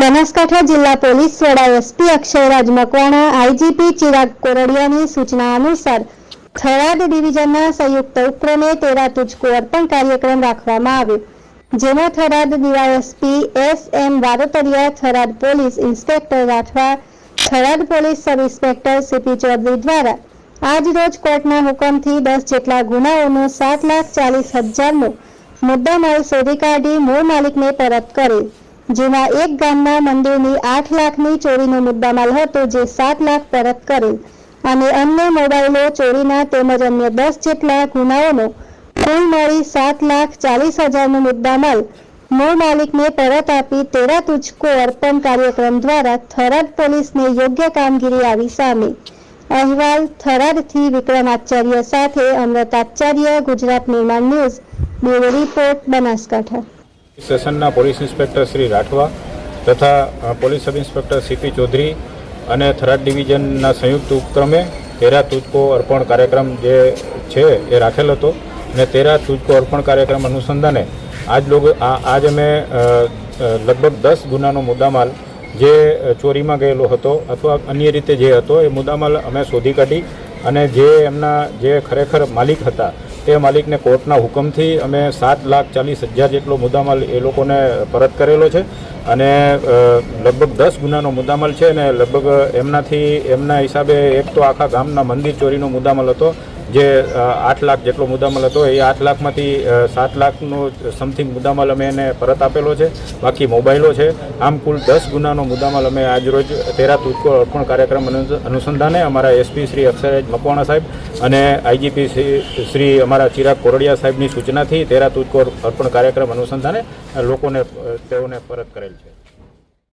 બનાસકાંઠા જિલ્લા પોલીસ વડા SP Akshayraj Makwana IGP Chirag કોરડિયાની સૂચના અનુસાર થરાદ ડિવિઝનના સંયુક્ત ઉપક્રમે તેરા તુજકો અર્પણ કાર્યક્રમ રાખવામાં આવ્યો, જેમાં Tharad DYSP S M. Varotariya, Tharad police inspector Rathwa, Tharad police sub inspector CP Chaudhary દ્વારા આજ રોજ કોર્ટના હુકમથી 10 જેટલા ગુનાઓનો 7,40,000નો મુદ્દામાલ શોધી કાઢી મૂળ માલિકને પરત કરેલ, જેમાં એક ગામના મંદિરની 8 લાખની ચોરીનો મુદ્દામાલ હતો, જે 7 લાખ પરત કરેલ અને અન્ય મોબાઈલો ચોરીના તેમજ અન્ય 10 જેટલા ગુનાઓનો કુલ મળી 7,40,000નો મુદ્દામાલ મૂળ માલિકને પરત આપી તેરા તુજકો અર્પણ કાર્યક્રમ દ્વારા થરાદ પોલીસને યોગ્ય કામગીરી આવી સામે. અહેવાલ થરાદથી વિક્રમ આચાર્ય સાથે અમૃત આચાર્ય, ગુજરાત નિર્માણ ન્યૂઝ, બ્યુરો રિપોર્ટ, બનાસકાંઠા. સ્ટેશનના પોલીસ ઇન્સ્પેક્ટર શ્રી રાઠવા તથા police sub inspector CP Chaudhary અને થરાદ ડિવિઝનના સંયુક્ત ઉપક્રમે તેરા તુજકો અર્પણ કાર્યક્રમ જે છે એ રાખેલ હતો અને તેરા તુજકો અર્પણ કાર્યક્રમ અનુસંધાને આજ અમે લગભગ 10 ગુનાનો મુદ્દામાલ જે ચોરીમાં ગયેલો હતો અથવા અન્ય રીતે જે હતો એ મુદ્દામાલ અમે શોધી કાઢી અને જે એમના જે ખરેખર માલિક હતા તે માલિકને કોર્ટના હુકમથી અમે 7,40,000 જેટલો મુદ્દામાલ એ લોકોને પરત કરેલો છે અને લગભગ 10 ગુનાનો મુદ્દામાલ છે અને લગભગ એમના હિસાબે એક તો આખા ગામના મંદિર ચોરીનો મુદ્દામાલ હતો, જે 8 લાખ જેટલો મુદ્દામાલ હતો. એ 8 લાખમાંથી 7 લાખનો સમથિંગ મુદ્દામાલ અમે એને પરત આપેલો છે, બાકી મોબાઈલો છે. આમ કુલ 10 ગુનાનો મુદ્દામાલ અમે આજરોજ તેરા તુજકો અર્પણ કાર્યક્રમ અનુસંધાને અમારા એસપી શ્રી અક્ષયરાજ મકવાણા સાહેબ અને આઈજીપી શ્રી અમારા ચિરાગ કોરડિયા સાહેબની સૂચનાથી તેરા તુજકો અર્પણ કાર્યક્રમ અનુસંધાને તેઓને પરત કરેલ છે.